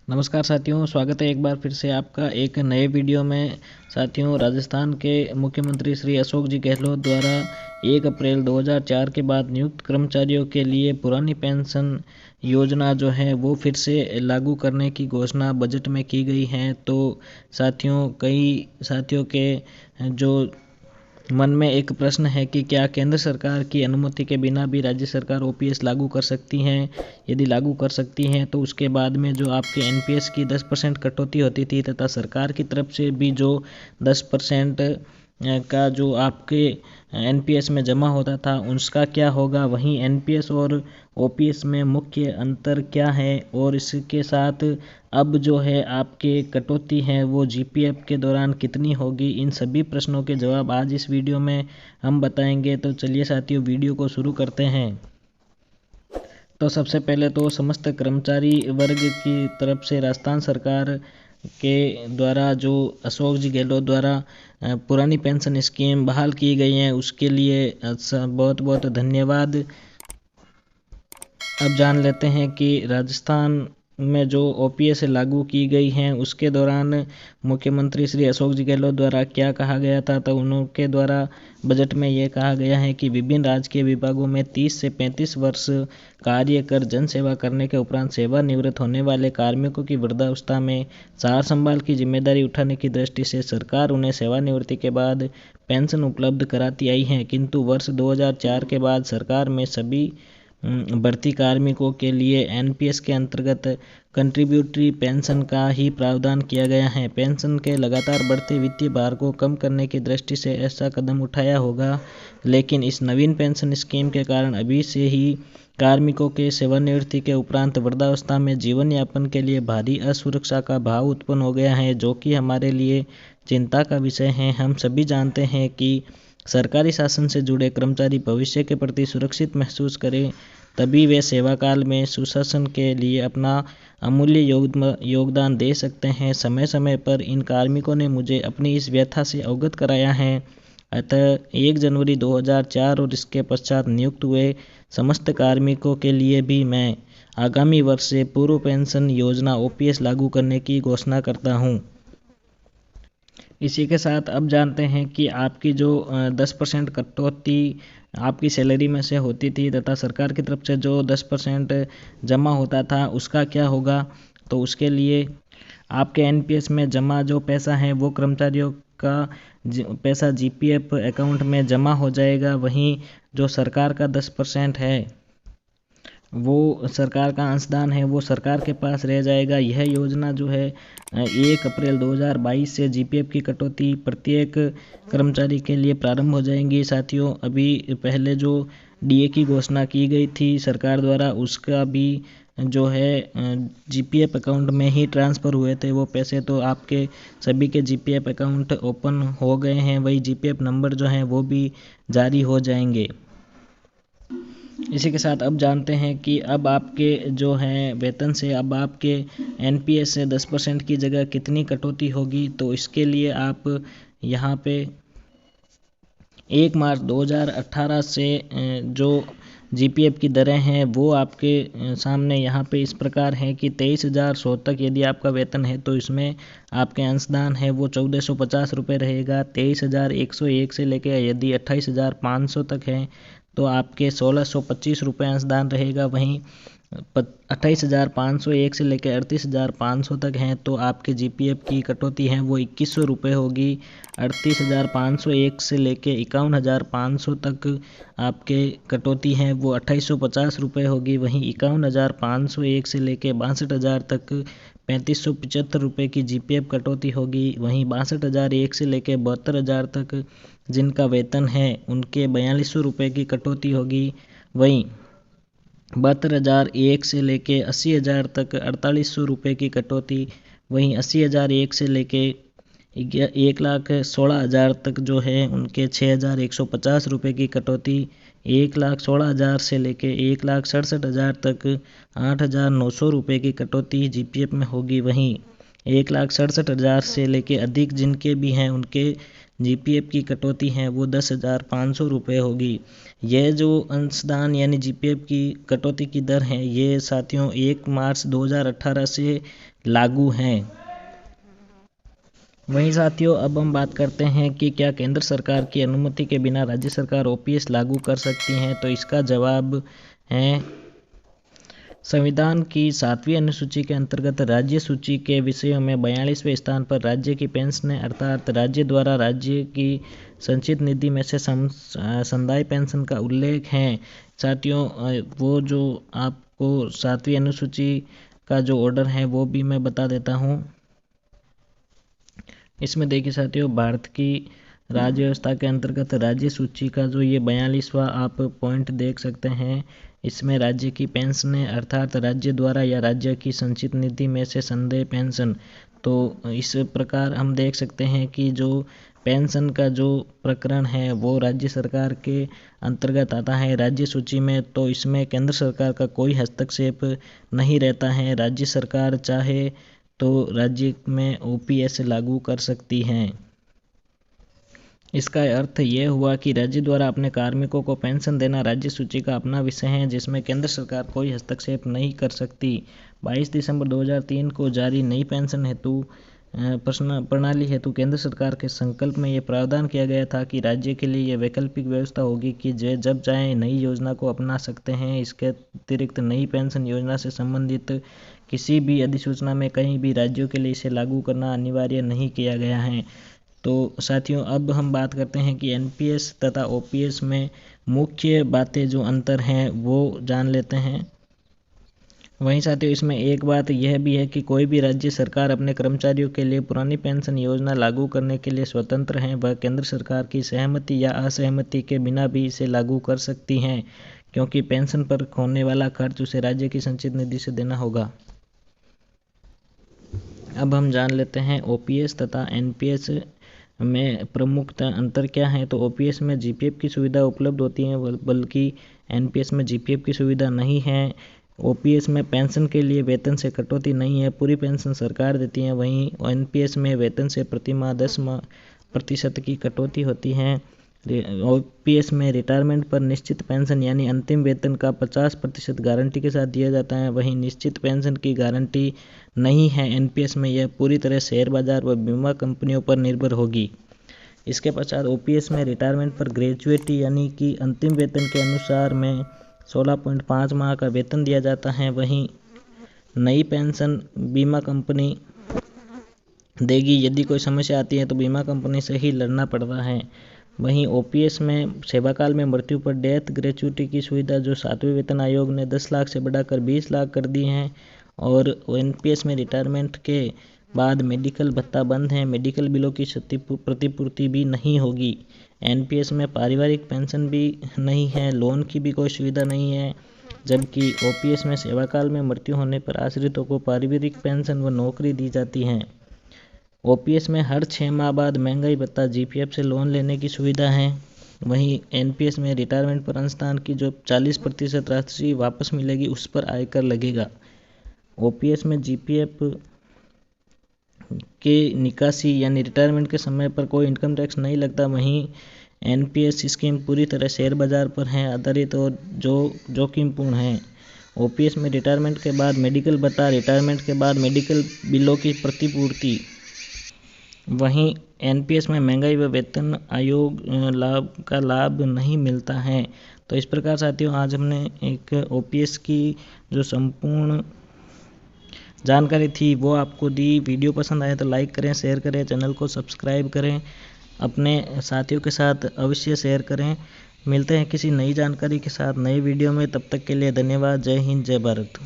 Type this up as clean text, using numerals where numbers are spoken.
नमस्कार साथियों, स्वागत है एक बार फिर से आपका एक नए वीडियो में। साथियों, राजस्थान के मुख्यमंत्री श्री अशोक जी गहलोत द्वारा 1 अप्रैल 2004 के बाद नियुक्त कर्मचारियों के लिए पुरानी पेंशन योजना जो है वो फिर से लागू करने की घोषणा बजट में की गई है। तो साथियों, कई साथियों के जो मन में एक प्रश्न है कि क्या केंद्र सरकार की अनुमति के बिना भी राज्य सरकार ओपीएस लागू कर सकती हैं। यदि लागू कर सकती हैं तो उसके बाद में जो आपके एनपीएस की 10% कटौती होती थी तथा सरकार की तरफ से भी जो 10% का जो आपके एनपीएस में जमा होता था उसका क्या होगा। वहीं एनपीएस और ओपीएस में मुख्य अंतर क्या है और इसके साथ अब जो है आपके कटौती है वो जीपीएफ के दौरान कितनी होगी। इन सभी प्रश्नों के जवाब आज इस वीडियो में हम बताएंगे। तो चलिए साथियों, वीडियो को शुरू करते हैं। तो सबसे पहले तो समस्त कर्मचारी वर्ग की तरफ से राजस्थान सरकार के द्वारा जो अशोक जी गहलोत द्वारा पुरानी पेंशन स्कीम बहाल की गई है उसके लिए बहुत बहुत धन्यवाद। अब जान लेते हैं कि राजस्थान में जो ओपीएस लागू की गई हैं उसके दौरान मुख्यमंत्री श्री अशोक जी गहलोत द्वारा क्या कहा गया था। तो उनके द्वारा बजट में ये कहा गया है कि विभिन्न राजकीय विभागों में 30 से 35 वर्ष कार्य कर जन सेवा करने के उपरांत सेवानिवृत्त होने वाले कार्मिकों की वृद्धावस्था में सार संभाल की जिम्मेदारी उठाने की दृष्टि से सरकार उन्हें सेवानिवृत्ति के बाद पेंशन उपलब्ध कराती आई है। किंतु वर्ष 2004 के बाद सरकार में सभी भर्ती कार्मिकों के लिए एनपीएस के अंतर्गत कंट्रीब्यूटरी पेंशन का ही प्रावधान किया गया है। पेंशन के लगातार बढ़ते वित्तीय भार को कम करने की दृष्टि से ऐसा कदम उठाया होगा, लेकिन इस नवीन पेंशन स्कीम के कारण अभी से ही कार्मिकों के सेवानिवृत्ति के उपरांत वृद्धावस्था में जीवन यापन के लिए भारी असुरक्षा का भाव उत्पन्न हो गया है, जो कि हमारे लिए चिंता का विषय है। हम सभी जानते हैं कि सरकारी शासन से जुड़े कर्मचारी भविष्य के प्रति सुरक्षित महसूस करें, तभी वे सेवा काल में सुशासन के लिए अपना अमूल्य योगदान दे सकते हैं। समय समय पर इन कार्मिकों ने मुझे अपनी इस व्यथा से अवगत कराया है। अतः 1 जनवरी 2004 और इसके पश्चात नियुक्त हुए समस्त कार्मिकों के लिए भी मैं आगामी वर्ष से पूर्व पेंशन योजना ओपीएस लागू करने की घोषणा करता हूँ। इसी के साथ अब जानते हैं कि आपकी जो 10% कटौती आपकी सैलरी में से होती थी तथा सरकार की तरफ से जो 10% जमा होता था उसका क्या होगा। तो उसके लिए आपके एनपीएस में जमा जो पैसा है वो कर्मचारियों का पैसा जीपीएफ अकाउंट में जमा हो जाएगा। वहीं जो सरकार का 10% है वो सरकार का अंशदान है वो सरकार के पास रह जाएगा। यह योजना जो है 1 अप्रैल 2022 से जीपीएफ की कटौती प्रत्येक कर्मचारी के लिए प्रारंभ हो जाएंगी। साथियों, अभी पहले जो डीए की घोषणा की गई थी सरकार द्वारा उसका भी जो है जीपीएफ अकाउंट में ही ट्रांसफ़र हुए थे वो पैसे। तो आपके सभी के जीपीएफ अकाउंट ओपन हो गए हैं, वही जीपीएफ नंबर जो हैं वो भी जारी हो जाएंगे। इसी के साथ अब जानते हैं कि अब आपके जो हैं वेतन से अब आपके एनपीएस से 10% की जगह कितनी कटौती होगी। तो इसके लिए आप यहाँ पे 1 मार्च 2018 से जो जीपीएफ की दरें हैं वो आपके सामने यहाँ पे इस प्रकार हैं कि 23,100 तक यदि आपका वेतन है तो इसमें आपके अंशदान है वो 1,450 रुपये रहेगा। 23,101 से लेकर यदि 28,500 तक है तो आपके 1,625 रुपये अंशदान रहेगा। वहीं 28,501 से लेकर 38,500 तक हैं तो आपके जीपीएफ की कटौती है वो 2,100 रुपये होगी। 38,501 से लेकर 51,500 तक आपके कटौती है वो 2,850 रुपये होगी। वहीं 51,501 से लेकर 62,000 तक 3,575 रुपये की जीपीएफ कटौती होगी। वहीं 62,001 से लेकर 72,000 तक जिनका वेतन है उनके 4,200 रुपये की कटौती होगी। वहीं 72,001 से लेके 80,000 तक 4,800 रुपये की कटौती। वहीं 80,001 से लेके 1,16,000 तक जो है उनके 6,150 रुपये की कटौती। 1,16,000 से लेके 1,67,000 तक 8,900 रुपये की कटौती जीपीएफ में होगी। वहीं 1,67,000 से लेके अधिक जिनके भी हैं उनके जीपीएफ की कटौती है वो 10,500 रुपये होगी। यह जो अंशदान यानी जीपीएफ की कटौती की दर है ये साथियों 1 मार्च 2018 से लागू हैं। वहीं साथियों, अब हम बात करते हैं कि क्या केंद्र सरकार की अनुमति के बिना राज्य सरकार ओपीएस लागू कर सकती हैं। तो इसका जवाब है संविधान की 7वीं अनुसूची के अंतर्गत राज्य सूची के विषयों में 42वें स्थान पर राज्य की पेंशन अर्थात राज्य द्वारा राज्य की संचित निधि में से समुदाय पेंशन का उल्लेख है। साथियों, वो जो आपको 7वीं अनुसूची का जो ऑर्डर है वो भी मैं बता देता हूँ। इसमें देखिए साथियों, भारत की राज्य व्यवस्था के अंतर्गत राज्य सूची का जो ये 42वां आप पॉइंट देख सकते हैं, इसमें राज्य की पेंशन अर्थात राज्य द्वारा या राज्य की संचित निधि में से संदेय पेंशन। तो इस प्रकार हम देख सकते हैं कि जो पेंशन का जो प्रकरण है वो राज्य सरकार के अंतर्गत आता है राज्य सूची में। तो इसमें केंद्र सरकार का कोई हस्तक्षेप नहीं रहता है। राज्य सरकार चाहे तो राज्य में ओपीएस लागू कर सकती हैं। इसका अर्थ यह हुआ कि राज्य द्वारा अपने कार्मिकों को पेंशन देना राज्य सूची का अपना विषय है, जिसमें केंद्र सरकार कोई हस्तक्षेप नहीं कर सकती। 22 दिसंबर 2003 को जारी नई पेंशन हेतु प्रणाली हेतु केंद्र सरकार के संकल्प में यह प्रावधान किया गया था कि राज्य के लिए यह वैकल्पिक व्यवस्था होगी कि जब चाहे नई योजना को अपना सकते हैं। इसके अतिरिक्त नई पेंशन योजना से संबंधित किसी भी अधिसूचना में कहीं भी राज्यों के लिए इसे लागू करना अनिवार्य नहीं किया गया है। तो साथियों, अब हम बात करते हैं कि एनपीएस तथा ओपीएस में मुख्य बातें जो अंतर हैं वो जान लेते हैं। वहीं साथियों, इसमें एक बात यह भी है कि कोई भी राज्य सरकार अपने कर्मचारियों के लिए पुरानी पेंशन योजना लागू करने के लिए स्वतंत्र है। वह केंद्र सरकार की सहमति या असहमति के बिना भी इसे लागू कर सकती हैं, क्योंकि पेंशन पर होने वाला खर्च उसे राज्य की संचित निधि से देना होगा। अब हम जान लेते हैं ओपीएस तथा एनपीएस में प्रमुख अंतर क्या है। तो ओपीएस में जीपीएफ की सुविधा उपलब्ध होती है, बल्कि एनपीएस में जीपीएफ की सुविधा नहीं है। ओपीएस में पेंशन के लिए वेतन से कटौती नहीं है, पूरी पेंशन सरकार देती है। वहीं एनपीएस में वेतन से प्रति माह 10% की कटौती होती है। ओपीएस में रिटायरमेंट पर निश्चित पेंशन यानी अंतिम वेतन का 50% गारंटी के साथ दिया जाता है। वहीं निश्चित पेंशन की गारंटी नहीं है। एनपीएस में यह पूरी तरह शेयर बाजार व बीमा कंपनियों पर निर्भर होगी। इसके पश्चात ओपीएस में रिटायरमेंट पर ग्रेजुएटी यानी कि अंतिम वेतन के अनुसार में 16.5 माह का वेतन दिया जाता है। वहीं नई पेंशन बीमा कंपनी देगी। यदि कोई समस्या आती है तो बीमा कंपनी से ही लड़ना पड़ता है। वहीं ओपीएस में सेवाकाल में मृत्यु पर डेथ ग्रेच्युटी की सुविधा जो 7वें वेतन आयोग ने 10 लाख से बढ़ाकर 20 लाख कर दी है। और एनपीएस में रिटायरमेंट के बाद मेडिकल भत्ता बंद है, मेडिकल बिलों की प्रतिपूर्ति भी नहीं होगी। एनपीएस में पारिवारिक पेंशन भी नहीं है, लोन की भी कोई सुविधा नहीं है, जबकि ओपीएस में सेवाकाल में मृत्यु होने पर आश्रितों को पारिवारिक पेंशन व नौकरी दी जाती है। ओपीएस में हर 6 माह बाद महंगाई भत्ता जीपीएफ से लोन लेने की सुविधा है। वहीं एनपीएस में रिटायरमेंट पर अंशदान की जो 40% राशि वापस मिलेगी उस पर आयकर लगेगा। ओपीएस में जीपीएफ के निकासी यानी रिटायरमेंट के समय पर कोई इनकम टैक्स नहीं लगता। वहीं एनपीएस स्कीम पूरी तरह शेयर बाजार पर है आधारित और जो जोखिमपूर्ण है। ओपीएस में रिटायरमेंट के बाद मेडिकल भत्ता, रिटायरमेंट के बाद मेडिकल बिलों की प्रतिपूर्ति। वहीं एनपीएस में महंगाई व वेतन आयोग का लाभ नहीं मिलता है। तो इस प्रकार साथियों, आज हमने एक ओपीएस की जो संपूर्ण जानकारी थी वो आपको दी। वीडियो पसंद आए तो लाइक करें, शेयर करें, चैनल को सब्सक्राइब करें, अपने साथियों के साथ अवश्य शेयर करें। मिलते हैं किसी नई जानकारी के साथ नए वीडियो में, तब तक के लिए धन्यवाद। जय हिंद, जय भारत।